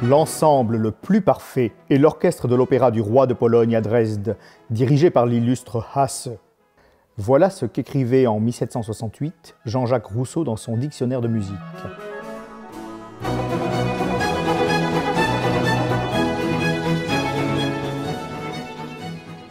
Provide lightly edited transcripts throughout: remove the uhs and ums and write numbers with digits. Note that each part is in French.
L'ensemble le plus parfait est l'orchestre de l'Opéra du Roi de Pologne à Dresde, dirigé par l'illustre Hasse. Voilà ce qu'écrivait en 1768 Jean-Jacques Rousseau dans son dictionnaire de musique.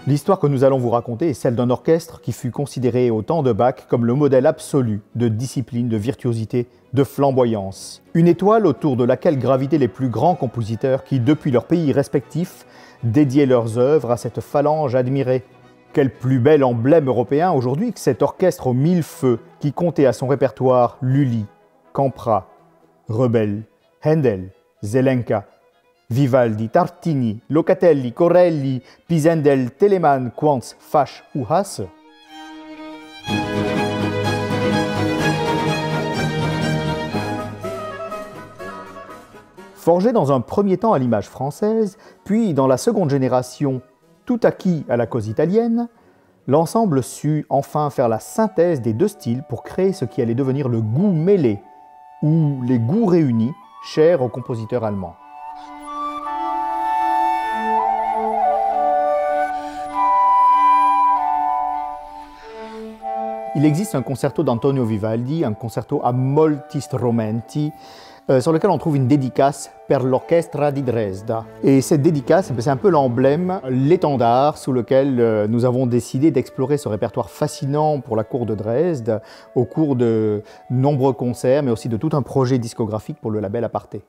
L'histoire que nous allons vous raconter est celle d'un orchestre qui fut considéré au temps de Bach comme le modèle absolu de discipline, de virtuosité, de flamboyance. Une étoile autour de laquelle gravitaient les plus grands compositeurs qui, depuis leurs pays respectifs, dédiaient leurs œuvres à cette phalange admirée. Quel plus bel emblème européen aujourd'hui que cet orchestre aux mille feux qui comptait à son répertoire Lully, Campra, Rebel, Handel, Zelenka, Vivaldi, Tartini, Locatelli, Corelli, Pisendel, Telemann, Quantz, Fasch ou Hasse. Forgé dans un premier temps à l'image française, puis dans la seconde génération tout acquis à la cause italienne, l'ensemble sut enfin faire la synthèse des deux styles pour créer ce qui allait devenir le goût mêlé, ou les goûts réunis, chers aux compositeurs allemands. Il existe un concerto d'Antonio Vivaldi, un concerto a molti strumenti, sur lequel on trouve une dédicace per l'Orchestra di Dresda. Et cette dédicace, c'est un peu l'emblème, l'étendard sous lequel nous avons décidé d'explorer ce répertoire fascinant pour la cour de Dresde au cours de nombreux concerts, mais aussi de tout un projet discographique pour le label Aparté.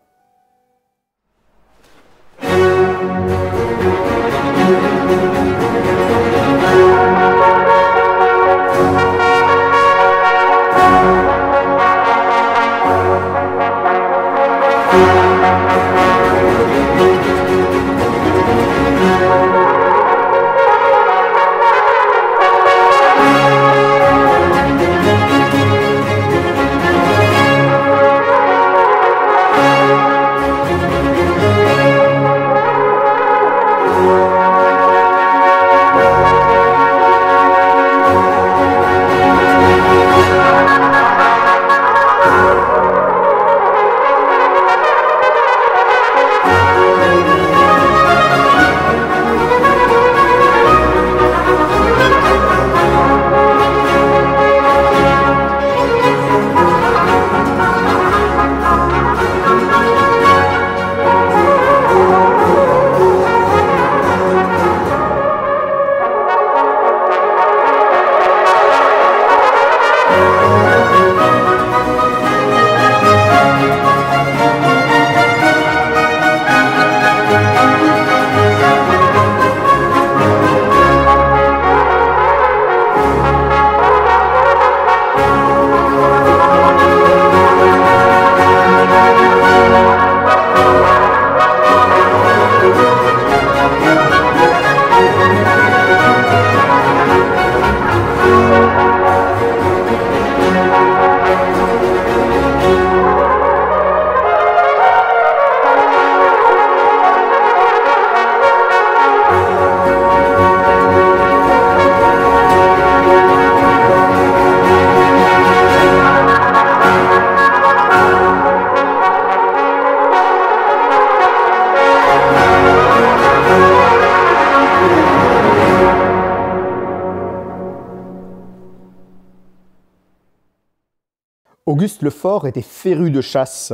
Auguste Lefort était féru de chasse,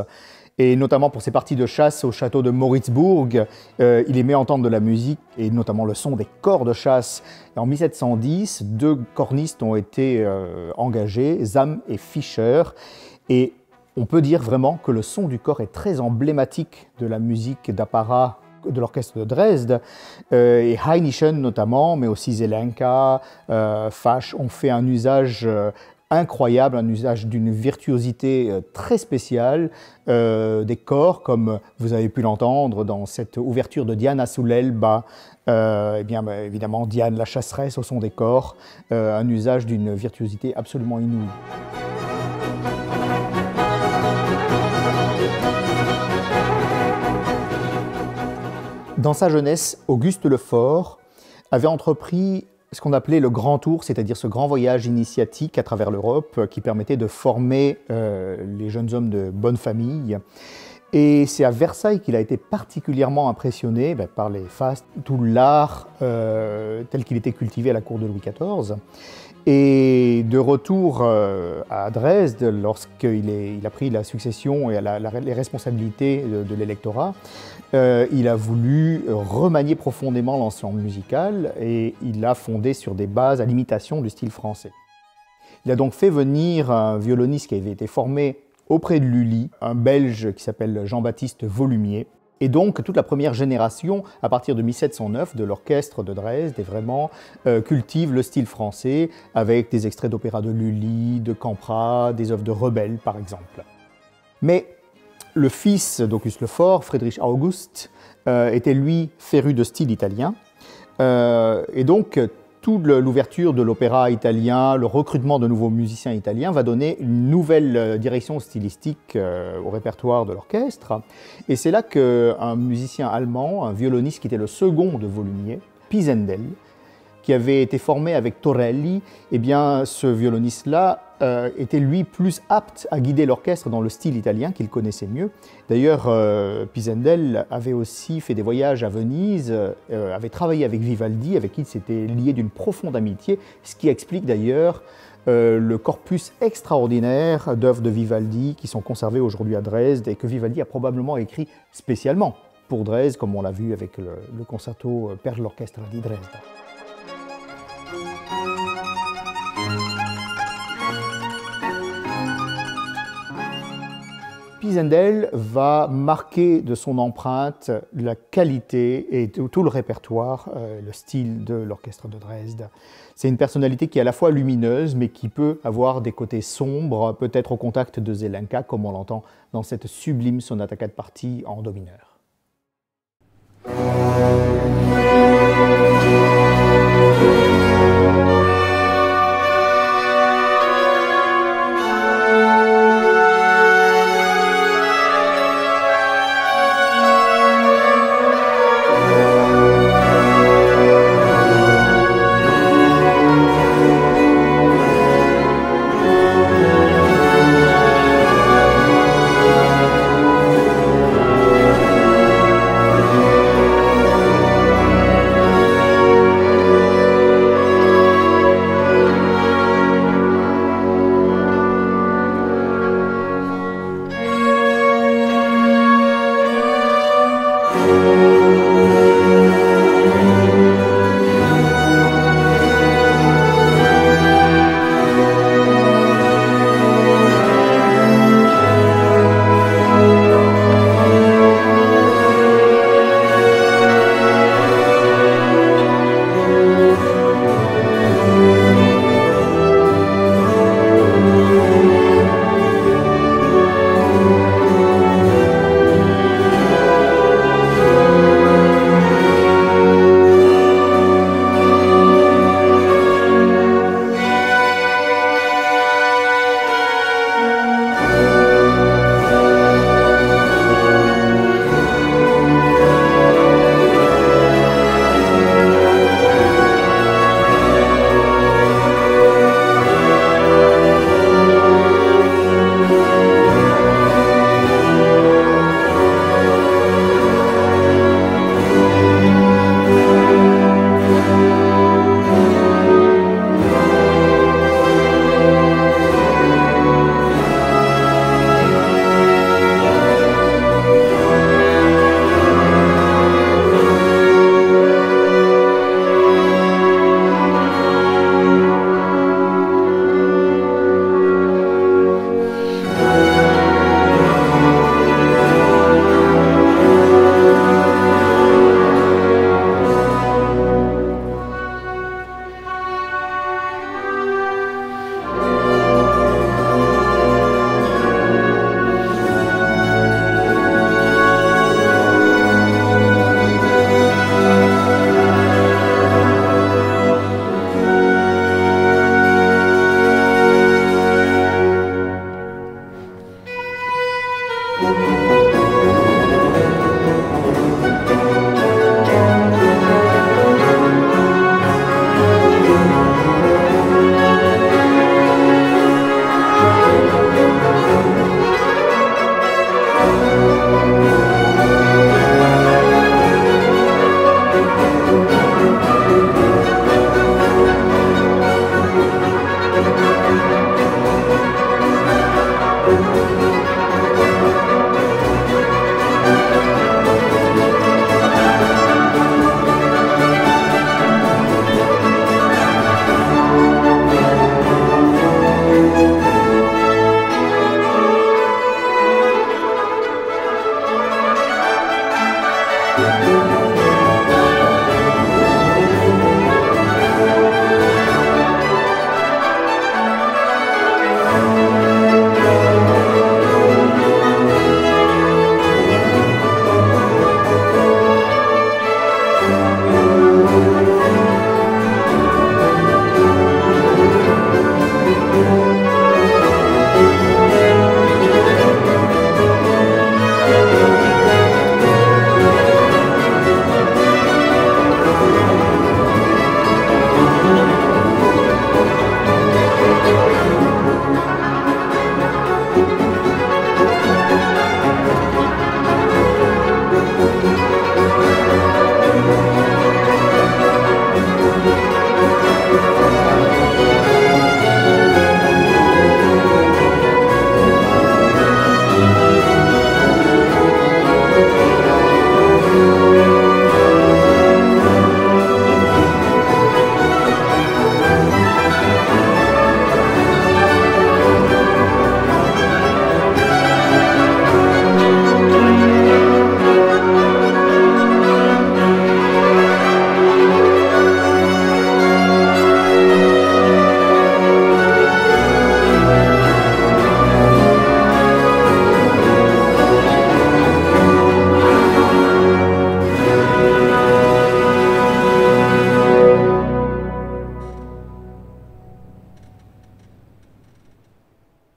et notamment pour ses parties de chasse au château de Moritzburg. Il aimait entendre de la musique, et notamment le son des cors de chasse. Et en 1710, deux cornistes ont été engagés, Zahm et Fischer, et on peut dire vraiment que le son du cor est très emblématique de la musique d'apparat de l'orchestre de Dresde, et Heinichen notamment, mais aussi Zelenka, Fasch ont fait un usage incroyable, un usage d'une virtuosité très spéciale des chors, comme vous avez pu l'entendre dans cette ouverture de Diana sull'Elba, et bien évidemment Diane la chasseresse au son des chors, un usage d'une virtuosité absolument inouïe. Dans sa jeunesse, Auguste Lefort avait entrepris ce qu'on appelait le Grand Tour, c'est-à-dire ce grand voyage initiatique à travers l'Europe qui permettait de former les jeunes hommes de bonne famille. Et c'est à Versailles qu'il a été particulièrement impressionné par les fastes, tout l'art tel qu'il était cultivé à la cour de Louis XIV. Et de retour à Dresde, lorsqu'il a pris la succession et les responsabilités de l'électorat, il a voulu remanier profondément l'ensemble musical et il a fondé sur des bases à l'imitation du style français. Il a donc fait venir un violoniste qui avait été formé auprès de Lully, un Belge qui s'appelle Jean-Baptiste Volumier. Et donc, toute la première génération, à partir de 1709, de l'orchestre de Dresde, vraiment cultive le style français, avec des extraits d'opéra de Lully, de Campra, des œuvres de Rebel, par exemple. Mais le fils d'Auguste Lefort, Friedrich August, était lui féru de style italien. Et donc, toute l'ouverture de l'opéra italien, le recrutement de nouveaux musiciens italiens va donner une nouvelle direction stylistique au répertoire de l'orchestre. Et c'est là qu'un musicien allemand, un violoniste qui était le second de Volumier, Pisendel, qui avait été formé avec Torelli, eh bien, ce violoniste-là était lui plus apte à guider l'orchestre dans le style italien qu'il connaissait mieux. D'ailleurs, Pisendel avait aussi fait des voyages à Venise, avait travaillé avec Vivaldi, avec qui il s'était lié d'une profonde amitié, ce qui explique d'ailleurs le corpus extraordinaire d'œuvres de Vivaldi qui sont conservées aujourd'hui à Dresde et que Vivaldi a probablement écrit spécialement pour Dresde, comme on l'a vu avec le concerto per l'orchestra di Dresde. Pisendel va marquer de son empreinte la qualité et tout le répertoire, le style de l'orchestre de Dresde. C'est une personnalité qui est à la fois lumineuse, mais qui peut avoir des côtés sombres, peut-être au contact de Zelenka, comme on l'entend dans cette sublime sonate à 4 parties en do mineur.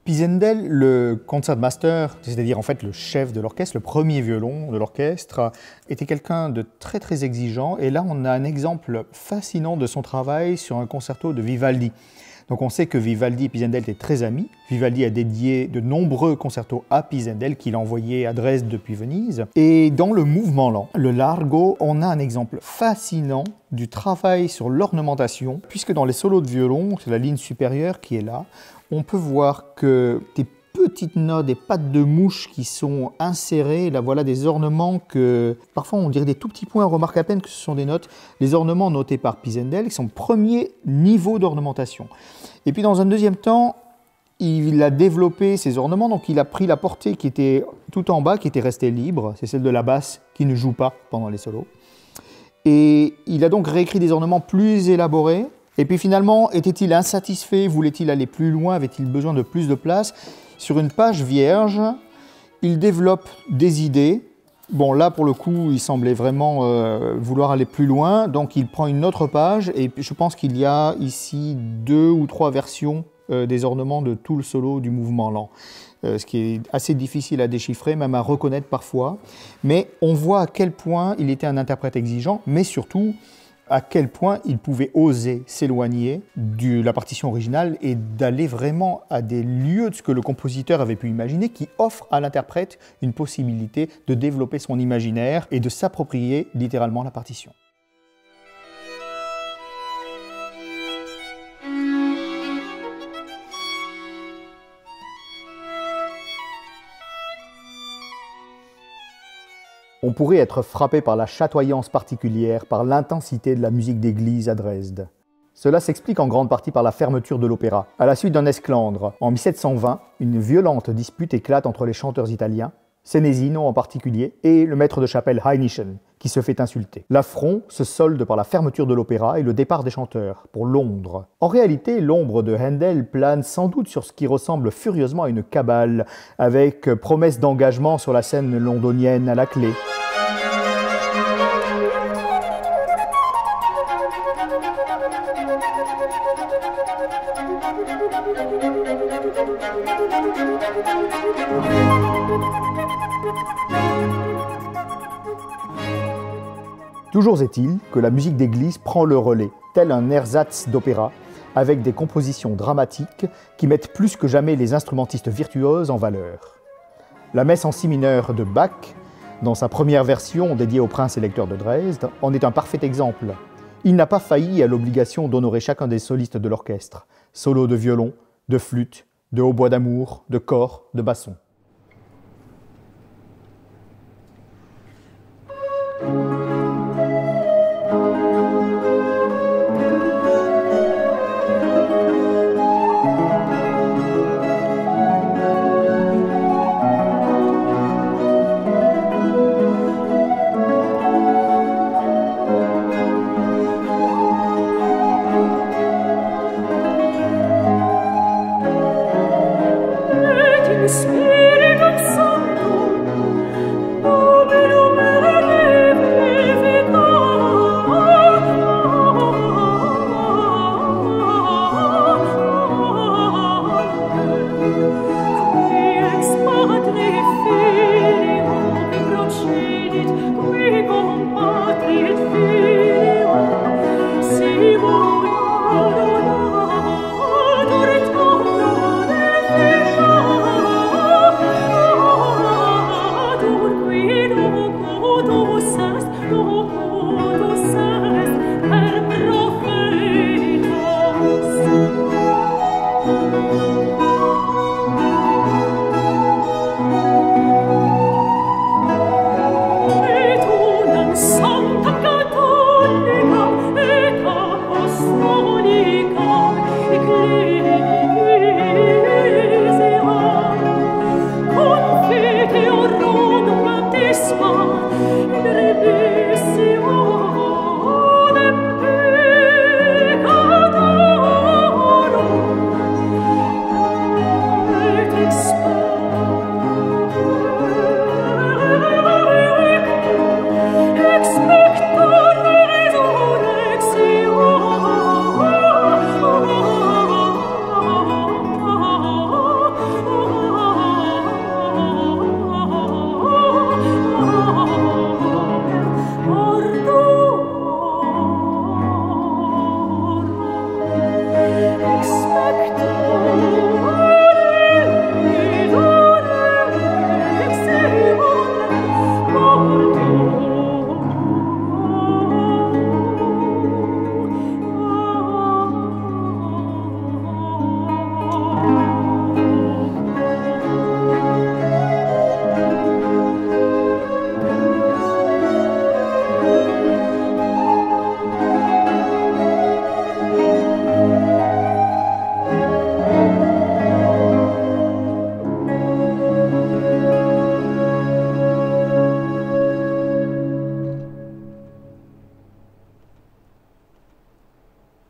Pisendel, le concertmaster, c'est-à-dire en fait le chef de l'orchestre, le premier violon de l'orchestre, était quelqu'un de très très exigeant. Et là, on a un exemple fascinant de son travail sur un concerto de Vivaldi. Donc on sait que Vivaldi et Pisendel étaient très amis. Vivaldi a dédié de nombreux concertos à Pisendel qu'il a envoyés à Dresde depuis Venise. Et dans le mouvement lent, le Largo, on a un exemple fascinant du travail sur l'ornementation, puisque dans les solos de violon, c'est la ligne supérieure qui est là, on peut voir que des petites notes, des pattes de mouche qui sont insérées, là voilà des ornements que parfois on dirait des tout petits points, on remarque à peine que ce sont des notes, les ornements notés par Pisendel qui sont premier niveau d'ornementation. Et puis dans un deuxième temps, il a développé ces ornements, donc il a pris la portée qui était tout en bas, qui était restée libre, c'est celle de la basse qui ne joue pas pendant les solos. Et il a donc réécrit des ornements plus élaborés. Et puis finalement, était-il insatisfait? Voulait-il aller plus loin? Avait-il besoin de plus de place? Sur une page vierge, il développe des idées. Bon, là, pour le coup, il semblait vraiment vouloir aller plus loin. Donc, il prend une autre page. Et je pense qu'il y a ici 2 ou 3 versions des ornements de tout le solo du mouvement lent. Ce qui est assez difficile à déchiffrer, même à reconnaître parfois. Mais on voit à quel point il était un interprète exigeant, mais surtout à quel point il pouvait oser s'éloigner de la partition originale et d'aller vraiment à des lieux de ce que le compositeur avait pu imaginer, qui offre à l'interprète une possibilité de développer son imaginaire et de s'approprier littéralement la partition. On pourrait être frappé par la chatoyance particulière, par l'intensité de la musique d'église à Dresde. Cela s'explique en grande partie par la fermeture de l'opéra. À la suite d'un esclandre, en 1720, une violente dispute éclate entre les chanteurs italiens, Senesino en particulier, et le maître de chapelle Heinichen, qui se fait insulter. L'affront se solde par la fermeture de l'opéra et le départ des chanteurs, pour Londres. En réalité, l'ombre de Handel plane sans doute sur ce qui ressemble furieusement à une cabale, avec promesse d'engagement sur la scène londonienne à la clé. Toujours est-il que la musique d'église prend le relais, tel un ersatz d'opéra, avec des compositions dramatiques qui mettent plus que jamais les instrumentistes virtuoses en valeur. La messe en si mineur de Bach, dans sa première version dédiée au prince électeur de Dresde, en est un parfait exemple. Il n'a pas failli à l'obligation d'honorer chacun des solistes de l'orchestre, solo de violon, de flûte, de hautbois d'amour, de cor, de basson.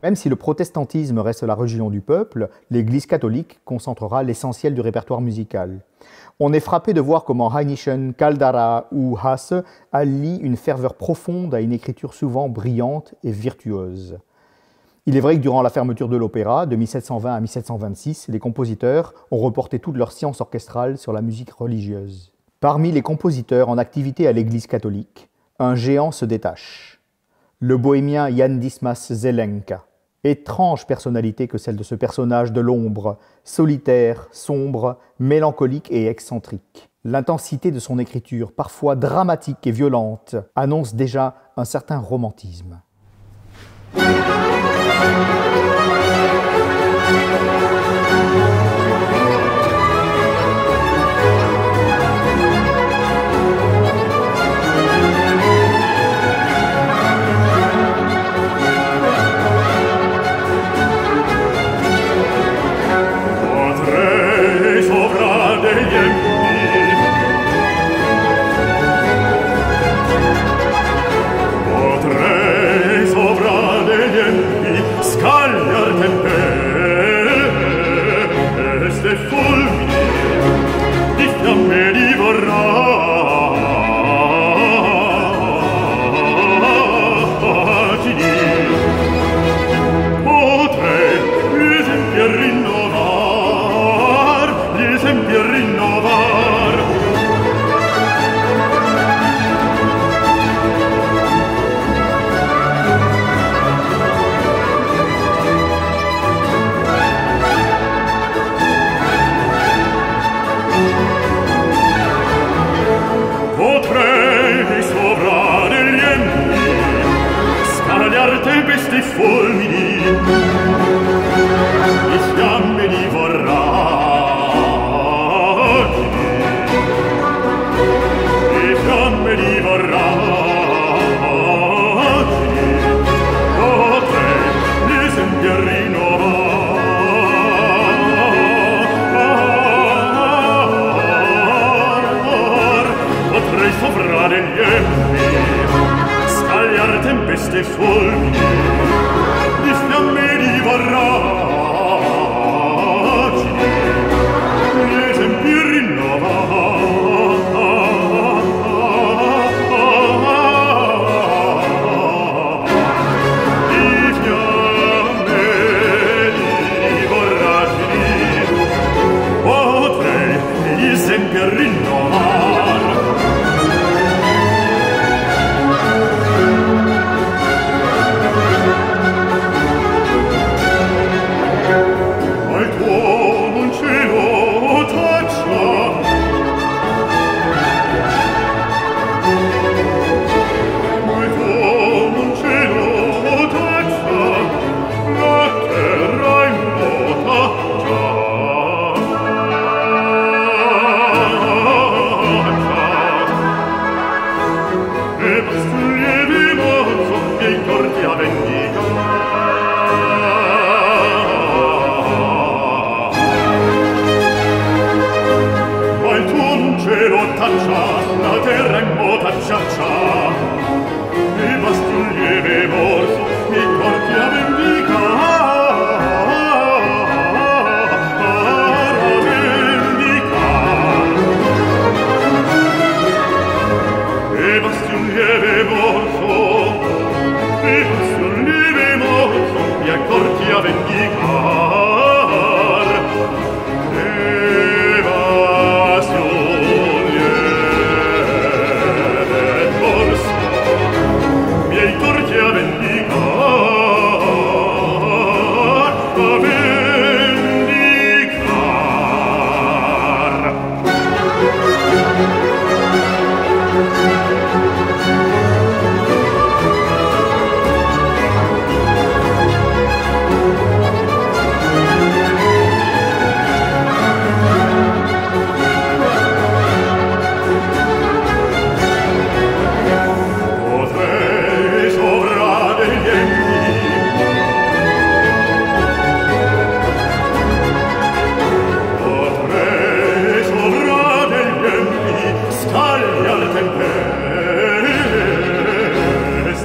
Même si le protestantisme reste la religion du peuple, l'Église catholique concentrera l'essentiel du répertoire musical. On est frappé de voir comment Hainichen, Caldara ou Hasse allient une ferveur profonde à une écriture souvent brillante et virtuose. Il est vrai que durant la fermeture de l'opéra, de 1720 à 1726, les compositeurs ont reporté toute leur science orchestrale sur la musique religieuse. Parmi les compositeurs en activité à l'Église catholique, un géant se détache. Le bohémien Jan Dismas Zelenka. Étrange personnalité que celle de ce personnage de l'ombre, solitaire, sombre, mélancolique et excentrique. L'intensité de son écriture, parfois dramatique et violente, annonce déjà un certain romantisme.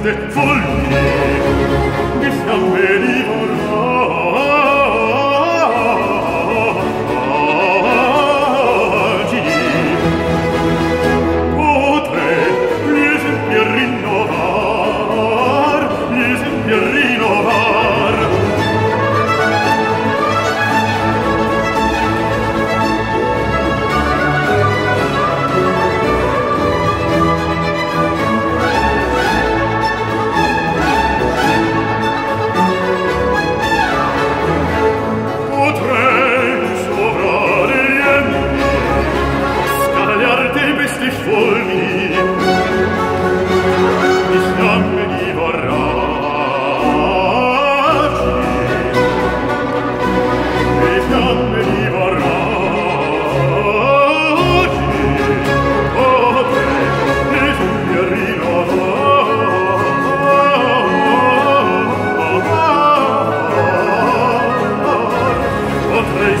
queste follie che fiamme divoragini potrei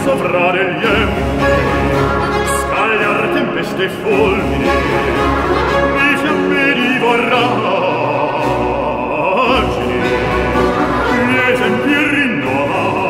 gli esempi rinnovar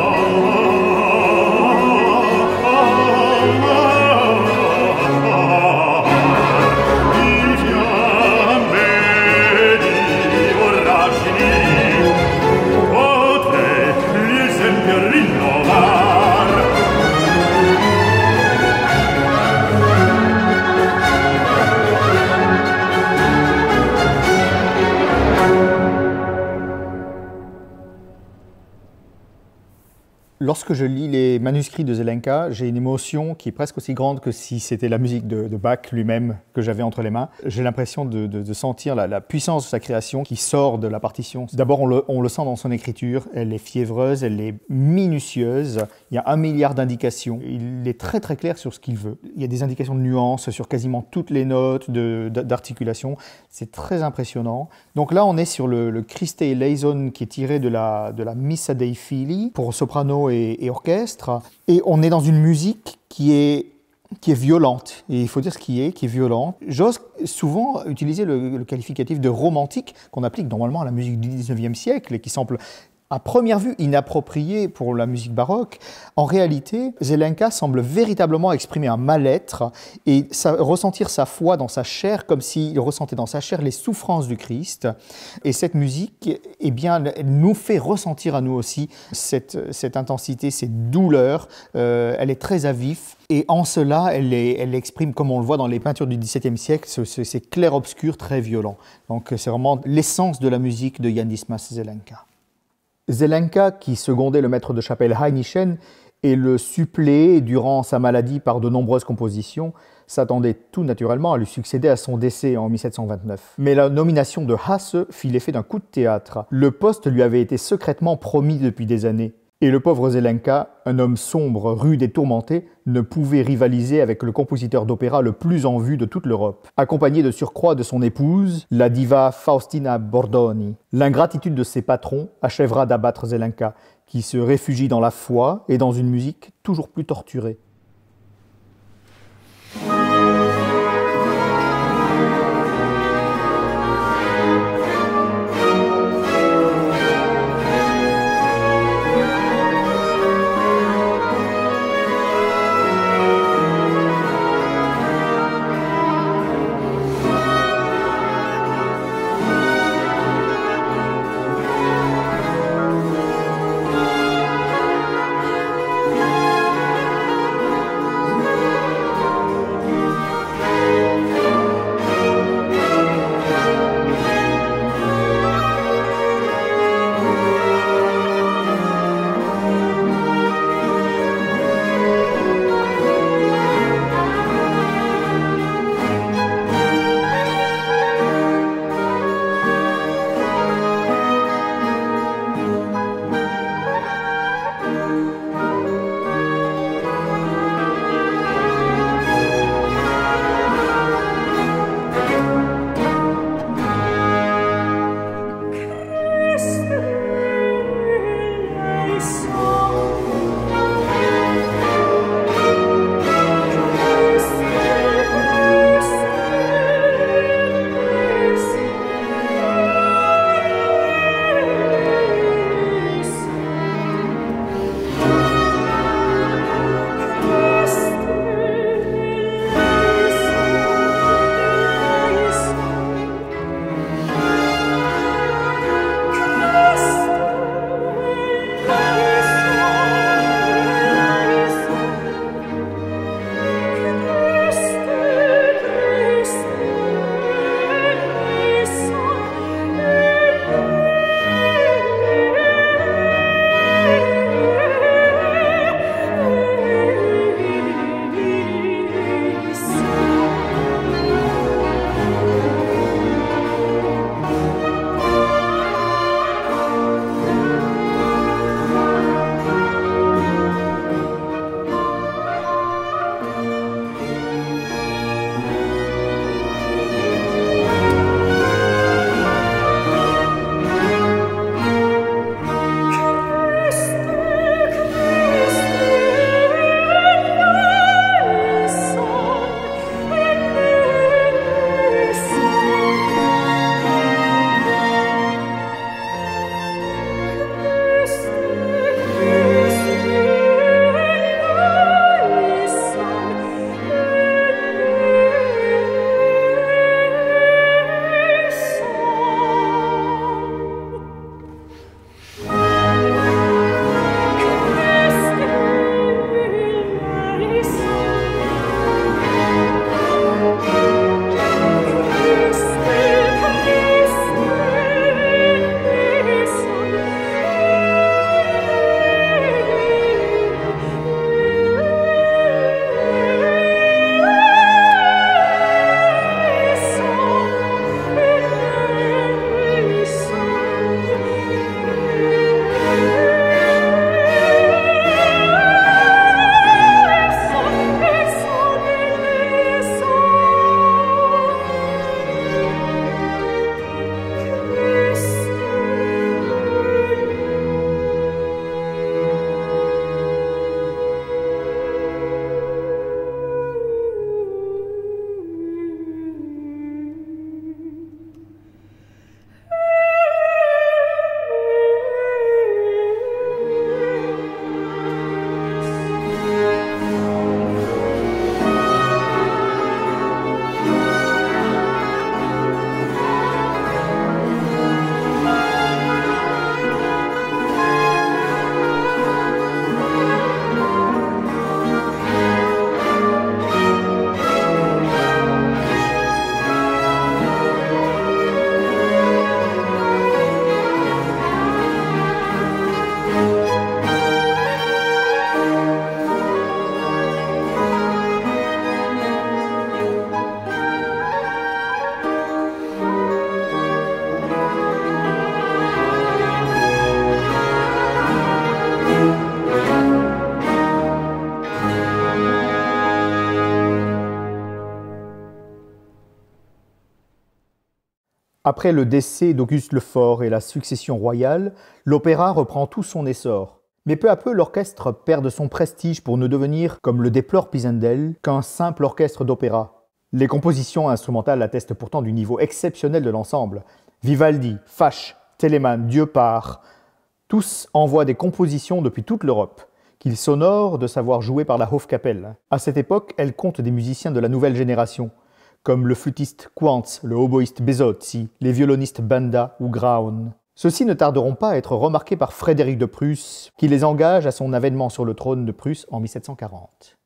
Lorsque je lis les manuscrits de Zelenka, j'ai une émotion qui est presque aussi grande que si c'était la musique de Bach lui-même que j'avais entre les mains. J'ai l'impression de sentir la puissance de sa création qui sort de la partition. D'abord, on le sent dans son écriture. Elle est fiévreuse, elle est minutieuse. Il y a 1 milliard d'indications. Il est très très clair sur ce qu'il veut. Il y a des indications de nuances sur quasiment toutes les notes d'articulation. C'est très impressionnant. Donc là, on est sur le Christe eleison qui est tiré de la Missa dei Fili pour soprano et orchestre. Et on est dans une musique qui est violente. Et il faut dire ce qui est violente. J'ose souvent utiliser le qualificatif de romantique qu'on applique normalement à la musique du 19e siècle et qui semble à première vue inapproprié pour la musique baroque. En réalité, Zelenka semble véritablement exprimer un mal-être et ressentir sa foi dans sa chair comme s'il ressentait dans sa chair les souffrances du Christ. Et cette musique, eh bien, elle nous fait ressentir à nous aussi cette intensité, cette douleur. Elle est très à vif. Et en cela, elle exprime, comme on le voit dans les peintures du XVIIe siècle, ces clairs-obscurs très violents. Donc c'est vraiment l'essence de la musique de Jan Dismas Zelenka. Zelenka, qui secondait le maître de chapelle Heinichen et le suppléait durant sa maladie par de nombreuses compositions, s'attendait tout naturellement à lui succéder à son décès en 1729. Mais la nomination de Hasse fit l'effet d'un coup de théâtre. Le poste lui avait été secrètement promis depuis des années. Et le pauvre Zelenka, un homme sombre, rude et tourmenté, ne pouvait rivaliser avec le compositeur d'opéra le plus en vue de toute l'Europe, accompagné de surcroît de son épouse, la diva Faustina Bordoni. L'ingratitude de ses patrons achèvera d'abattre Zelenka, qui se réfugie dans la foi et dans une musique toujours plus torturée. Après le décès d'Auguste Lefort et la succession royale, l'opéra reprend tout son essor. Mais peu à peu, l'orchestre perd de son prestige pour ne devenir, comme le déplore Pisendel, qu'un simple orchestre d'opéra. Les compositions instrumentales attestent pourtant du niveau exceptionnel de l'ensemble. Vivaldi, Fasch, Telemann, Dieupart, tous envoient des compositions depuis toute l'Europe, qu'ils s'honorent de savoir jouer par la Hofkapelle. À cette époque, elle compte des musiciens de la nouvelle génération, comme le flûtiste Quantz, le oboïste Besozzi, les violonistes Banda ou Graun. Ceux-ci ne tarderont pas à être remarqués par Frédéric de Prusse, qui les engage à son avènement sur le trône de Prusse en 1740.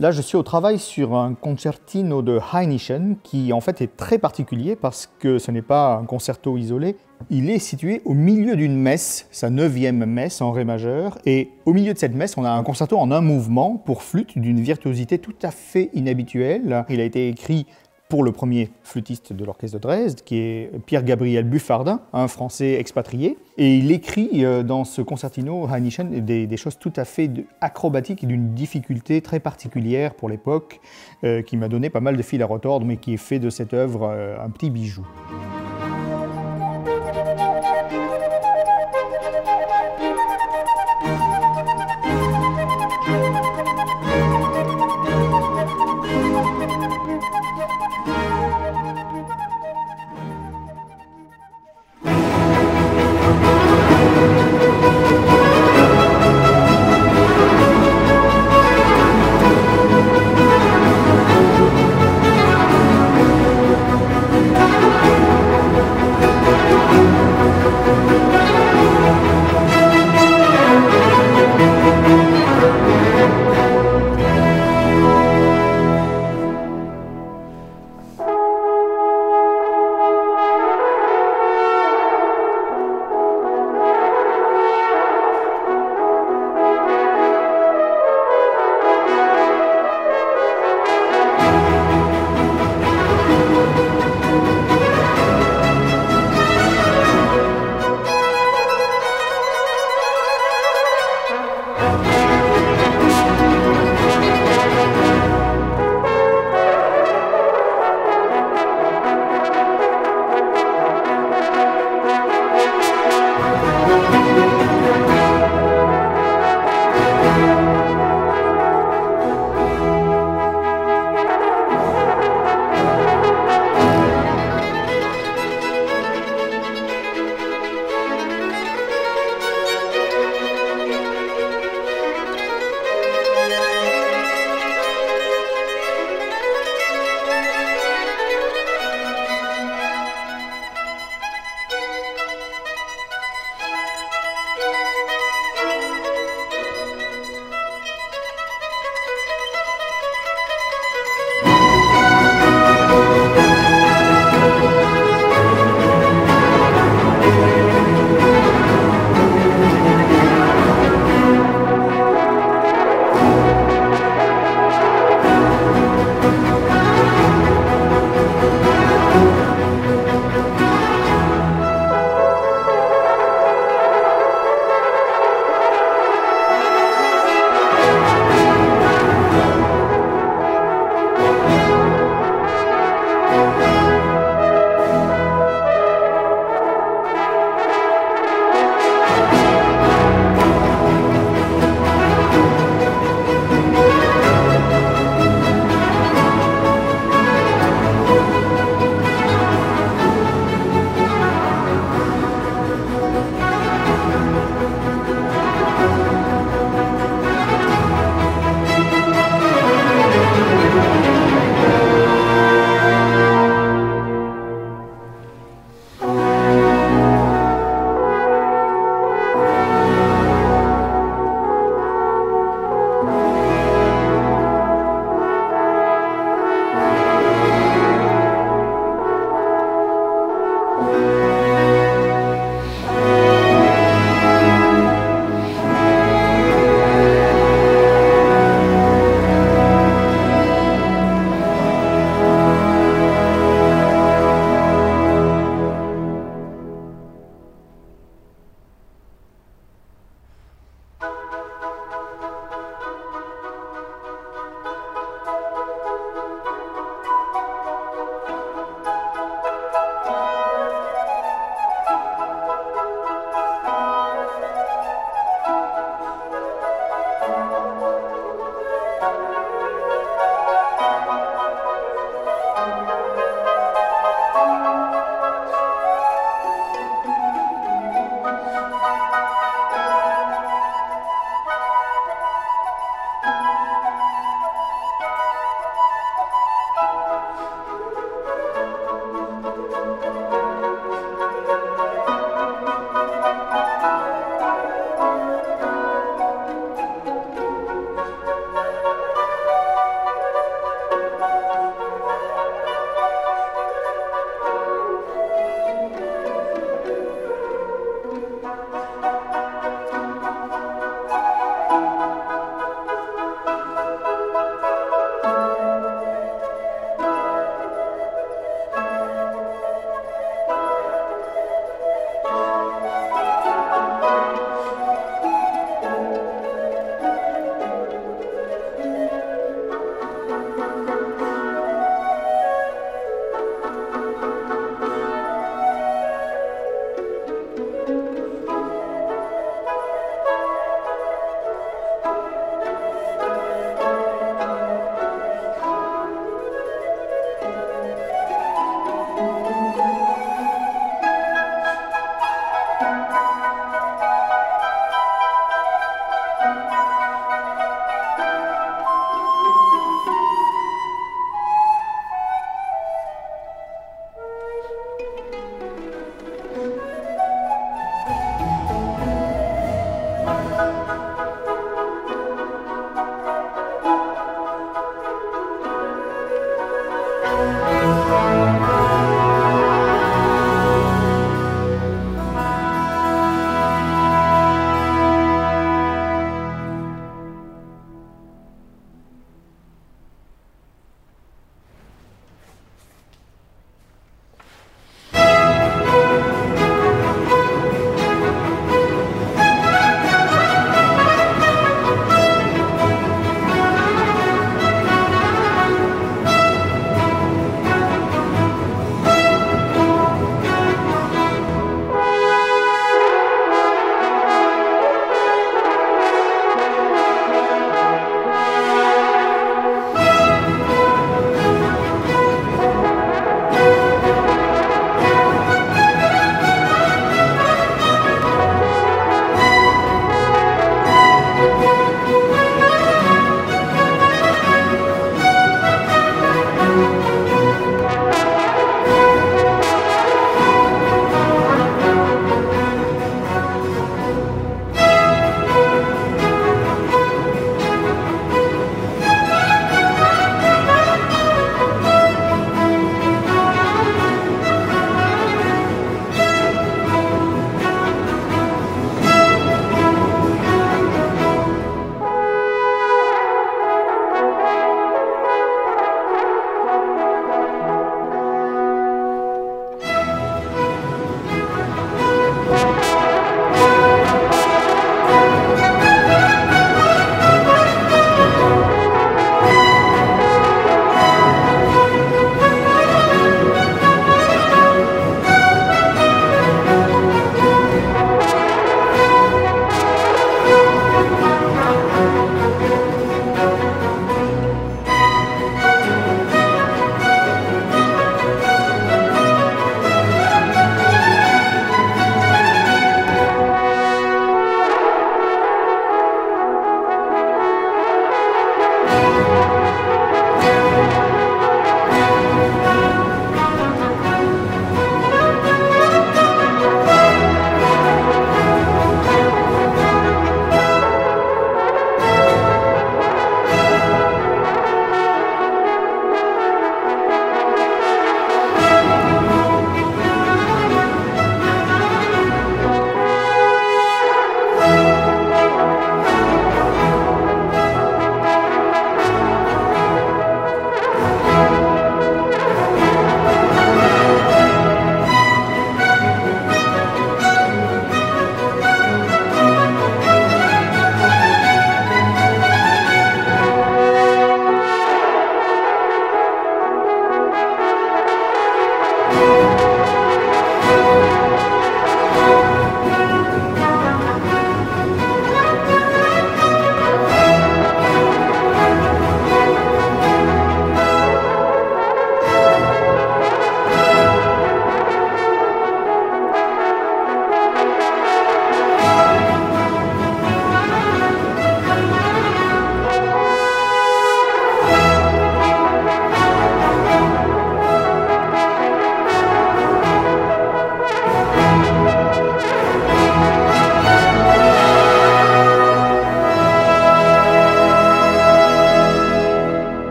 Là, je suis au travail sur un concertino de Hainichen qui en fait est très particulier parce que ce n'est pas un concerto isolé. Il est situé au milieu d'une messe, sa 9e messe en ré majeur, et au milieu de cette messe, on a un concerto en un mouvement pour flûte d'une virtuosité tout à fait inhabituelle. Il a été écrit pour le premier flûtiste de l'orchestre de Dresde, qui est Pierre-Gabriel Buffardin, un Français expatrié. Et il écrit dans ce concertino Hainichen des choses tout à fait acrobatiques et d'une difficulté très particulière pour l'époque, qui m'a donné pas mal de fil à retordre, mais qui fait de cette œuvre un petit bijou.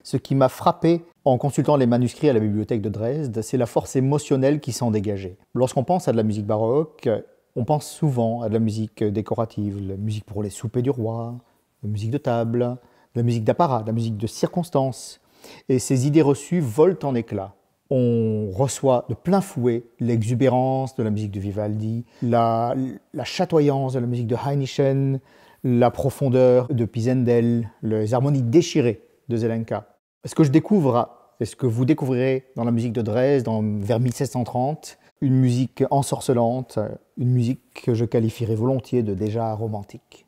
Ce qui m'a frappé en consultant les manuscrits à la bibliothèque de Dresde, c'est la force émotionnelle qui s'en dégageait. Lorsqu'on pense à de la musique baroque, on pense souvent à de la musique décorative, la musique pour les soupers du roi, la musique de table, la musique d'apparat, la musique de circonstance. Et ces idées reçues volent en éclats. On reçoit de plein fouet l'exubérance de la musique de Vivaldi, la chatoyance de la musique de Heinichen, la profondeur de Pisendel, les harmonies déchirées de Zelenka. Ce que je découvre, et ce que vous découvrirez dans la musique de Dresde vers 1730, une musique ensorcelante, une musique que je qualifierais volontiers de déjà romantique.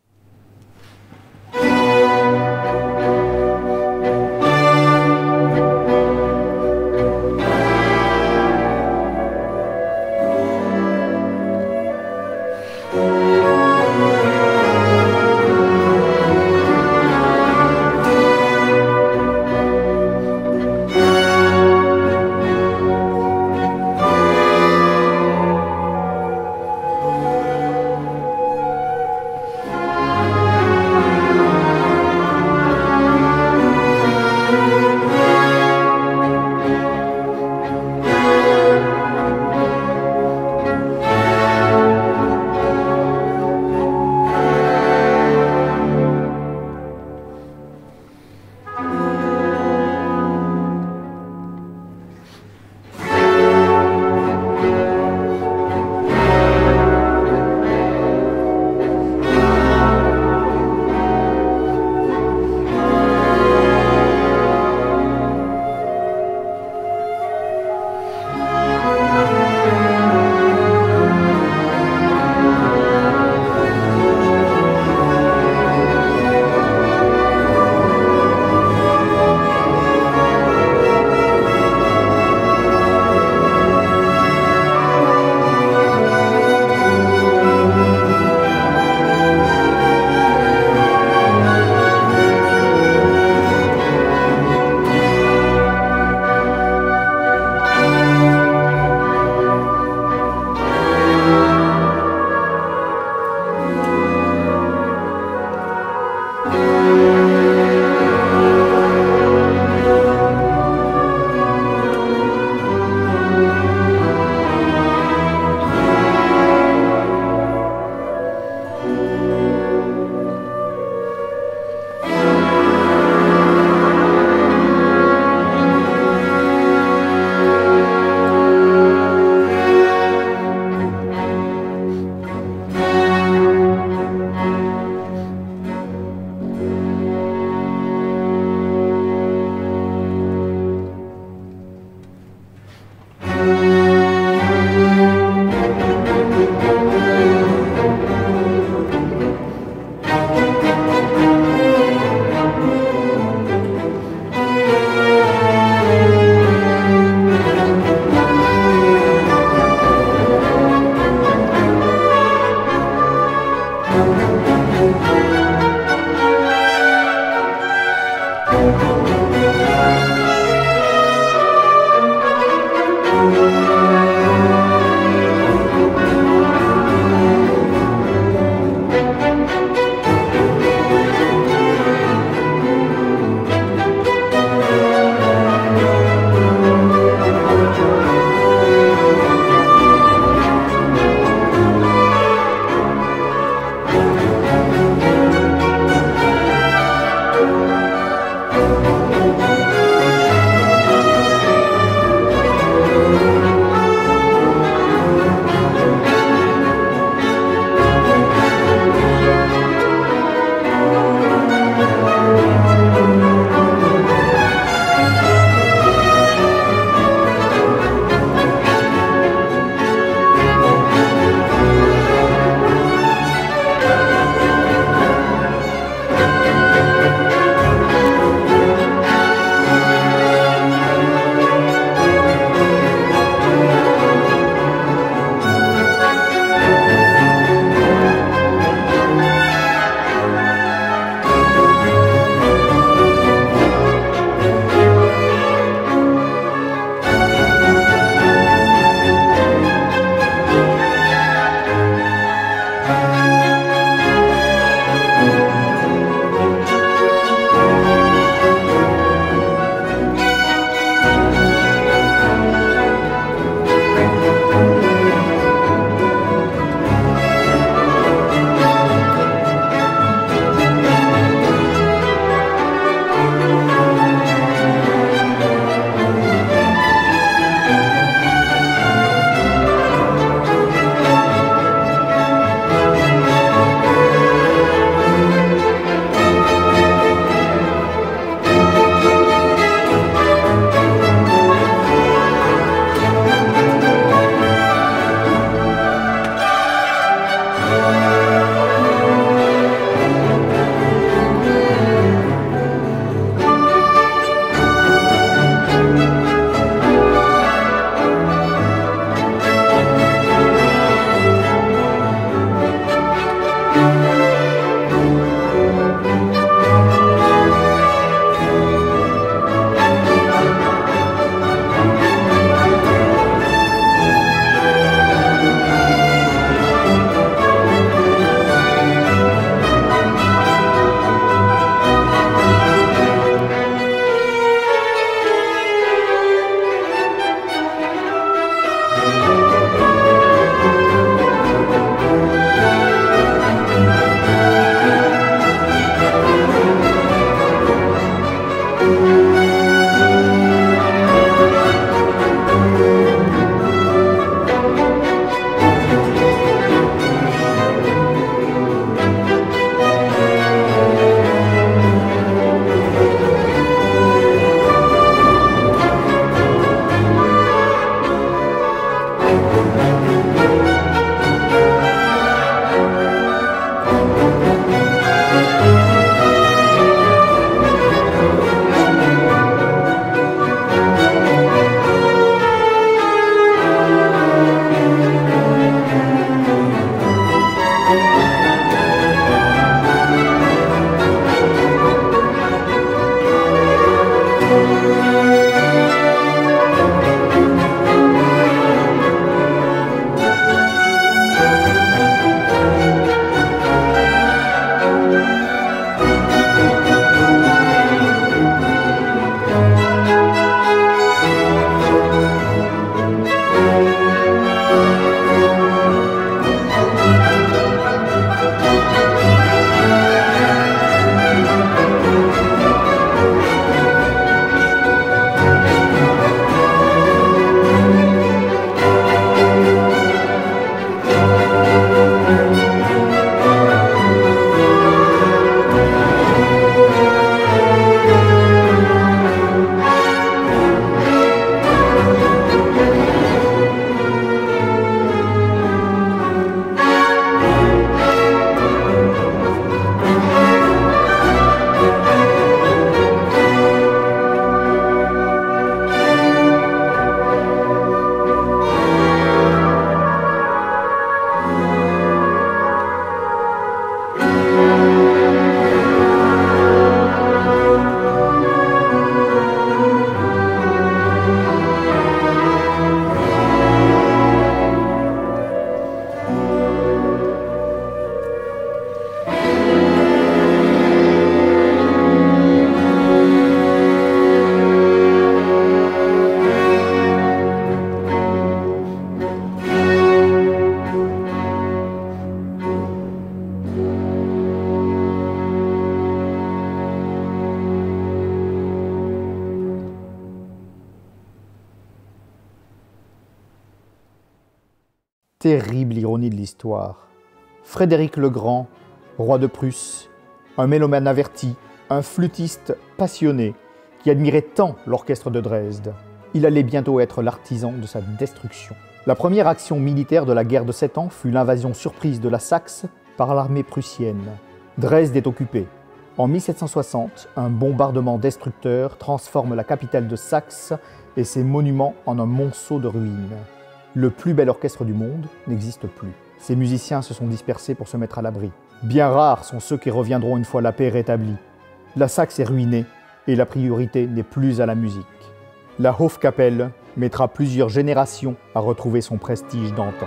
Terrible ironie de l'histoire. Frédéric le Grand, roi de Prusse, un mélomane averti, un flûtiste passionné, qui admirait tant l'orchestre de Dresde. Il allait bientôt être l'artisan de sa destruction. La première action militaire de la guerre de 7 ans fut l'invasion surprise de la Saxe par l'armée prussienne. Dresde est occupée. En 1760, un bombardement destructeur transforme la capitale de Saxe et ses monuments en un monceau de ruines. Le plus bel orchestre du monde n'existe plus. Ses musiciens se sont dispersés pour se mettre à l'abri. Bien rares sont ceux qui reviendront une fois la paix rétablie. La Saxe est ruinée et la priorité n'est plus à la musique. La Hofkapelle mettra plusieurs générations à retrouver son prestige d'antan.